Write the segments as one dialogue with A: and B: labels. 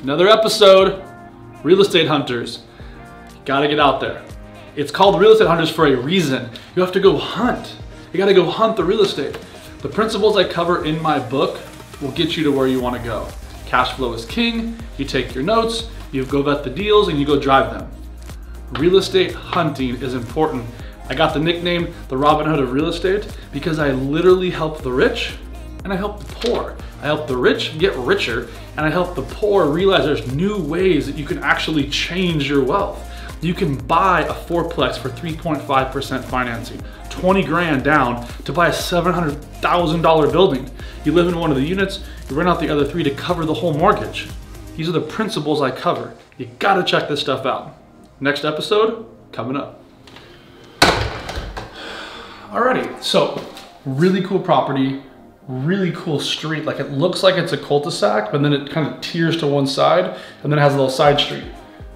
A: Another episode, Real Estate Hunters. Gotta get out there. It's called Real Estate Hunters for a reason. You have to go hunt. You gotta go hunt the real estate. The principles I cover in my book will get you to where you wanna go. Cash flow is king. You take your notes, you go vet the deals, and you go drive them. Real estate hunting is important. I got the nickname, the Robin Hood of real estate, because I literally help the rich and I help the poor. I help the rich get richer, and I help the poor realize there's new ways that you can actually change your wealth. You can buy a fourplex for 3.5% financing, 20 grand down to buy a $700,000 building. You live in one of the units, you rent out the other 3 to cover the whole mortgage. These are the principles I cover. You gotta check this stuff out. Next episode, coming up. Alrighty, so really cool property, really cool street. Like, it looks like it's a cul-de-sac, but then it kind of tears to one side, and then it has a little side street.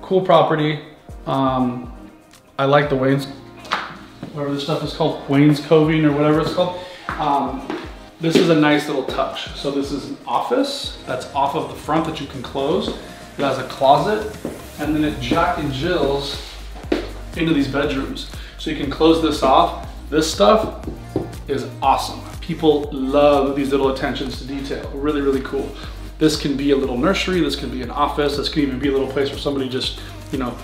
A: Cool property. I like the Wayne's, whatever this stuff is called, wainscoting or whatever it's called. This is a nice little touch. So this is an office that's off of the front that you can close. It has a closet, and then it Jack and Jills into these bedrooms. So you can close this off. This stuff is awesome. People love these little attentions to detail. Really, really cool. This can be a little nursery. This can be an office. This can even be a little place where somebody just, you know,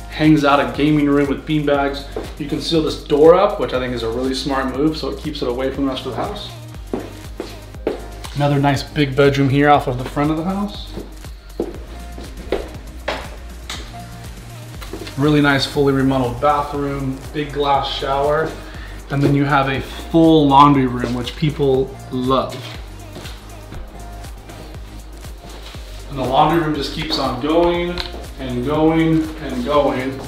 A: hangs out, a gaming room with beanbags. You can seal this door up, which I think is a really smart move, so it keeps it away from the rest of the house. Another nice big bedroom here off of the front of the house. Really nice fully remodeled bathroom, big glass shower. And then you have a full laundry room, which people love. And the laundry room just keeps on going and going and going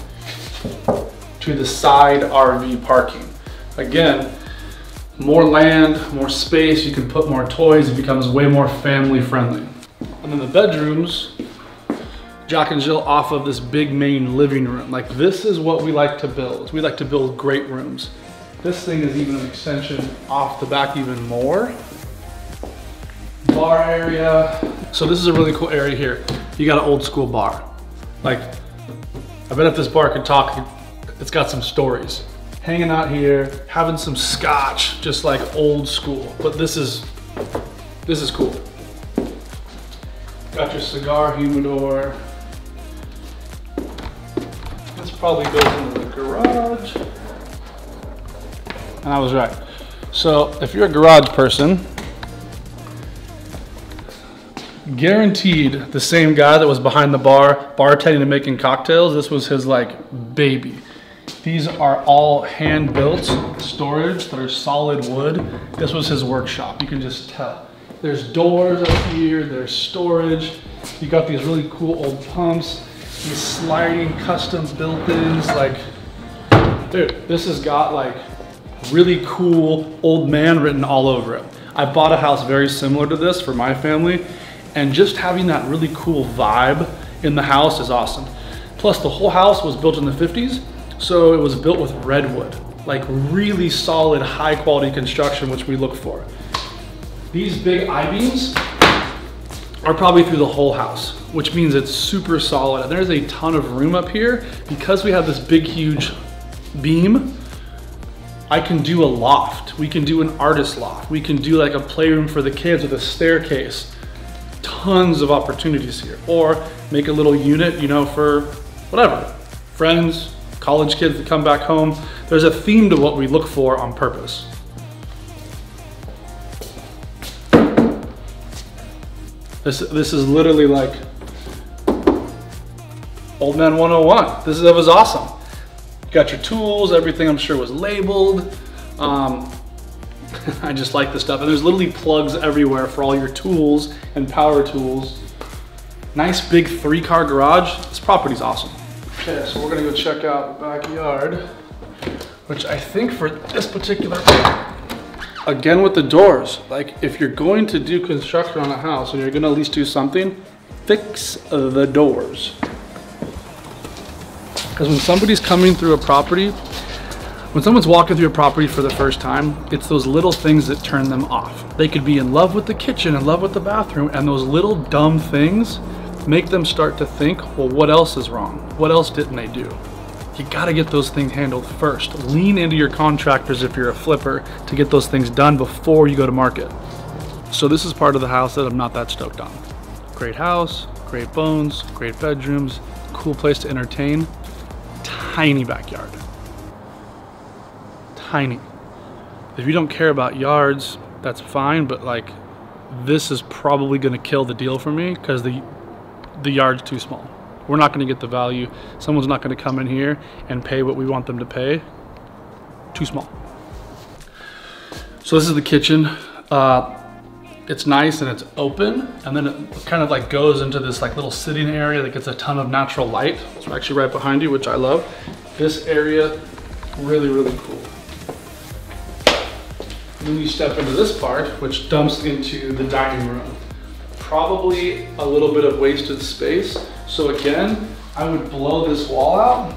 A: to the side RV parking. Again, more land, more space, you can put more toys, it becomes way more family friendly. And then the bedrooms, Jack and Jill off of this big main living room. Like, this is what we like to build. We like to build great rooms. This thing is even an extension off the back even more. Bar area. So this is a really cool area here. You got an old school bar. Like, I bet if this bar could talk, it's got some stories. Hanging out here, having some scotch, just like old school. But this is cool. Got your cigar humidor. This probably goes into the garage. And I was right. So if you're a garage person, guaranteed the same guy that was behind the bar, bartending and making cocktails, this was his like baby. These are all hand-built storage that are solid wood. This was his workshop, you can just tell. There's doors up here, there's storage. You got these really cool old pumps, these sliding custom built-ins. Like, dude, this has got like really cool old man written all over it. I bought a house very similar to this for my family, and just having that really cool vibe in the house is awesome. Plus, the whole house was built in the 50s, so it was built with redwood, like really solid, high quality construction, which we look for. These big I-beams are probably through the whole house, which means it's super solid. And there's a ton of room up here. Because we have this big, huge beam, I can do a loft. We can do an artist loft. We can do like a playroom for the kids with a staircase. Tons of opportunities here. Or make a little unit, you know, for whatever. Friends, college kids that come back home. There's a theme to what we look for on purpose. This is literally like Old Man 101. That was awesome. You got your tools, everything I'm sure was labeled. I just like this stuff. And there's literally plugs everywhere for all your tools and power tools. Nice big 3-car garage. This property's awesome. Okay, so we're gonna go check out the backyard, which I think for this particular, again with the doors, like if you're going to do construction on a house and you're gonna at least do something, fix the doors. Because when somebody's coming through a property, when someone's walking through a property for the first time, it's those little things that turn them off. They could be in love with the kitchen, in love with the bathroom, and those little dumb things make them start to think, well, what else is wrong? What else didn't they do? You gotta get those things handled first. Lean into your contractors if you're a flipper to get those things done before you go to market. So this is part of the house that I'm not that stoked on. Great house, great bones, great bedrooms, cool place to entertain, tiny backyard. Tiny. If you don't care about yards, that's fine, but like this is probably gonna kill the deal for me because the yard's too small. We're not gonna get the value. Someone's not gonna come in here and pay what we want them to pay. Too small. So this is the kitchen. It's nice and it's open, and then it kind of like goes into this like little sitting area that gets a ton of natural light. It's actually right behind you, which I love. This area, really, really cool. Then you step into this part, which dumps into the dining room. Probably a little bit of wasted space. So again, I would blow this wall out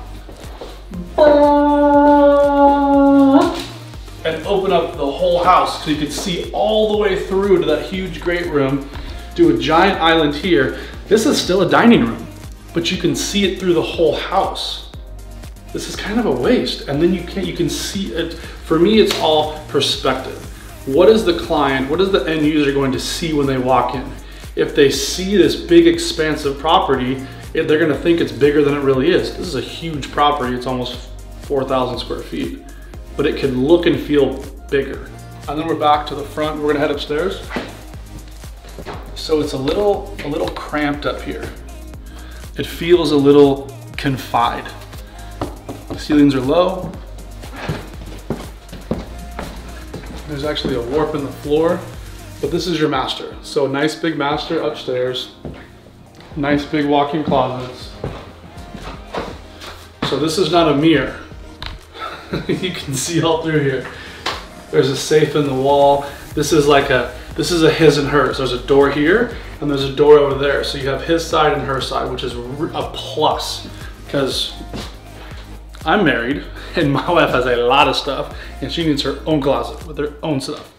A: and open up the whole house so you can see all the way through to that huge great room. Do a giant island here. This is still a dining room, but you can see it through the whole house. This is kind of a waste. And then you can see it. For me, it's all perspective. What is the client, what is the end user going to see when they walk in? If they see this big expansive property, they're gonna think it's bigger than it really is. This is a huge property. It's almost 4,000 square feet, but it can look and feel bigger. And then we're back to the front. We're gonna head upstairs. So it's a little cramped up here. It feels a little confined. The ceilings are low. There's actually a warp in the floor, but this is your master. So a nice big master upstairs. Nice big walk-in closets. So this is not a mirror. You can see all through here. There's a safe in the wall. This is a his and hers. There's a door here and there's a door over there. So you have his side and her side, which is a plus because I'm married and my wife has a lot of stuff and she needs her own closet with her own stuff.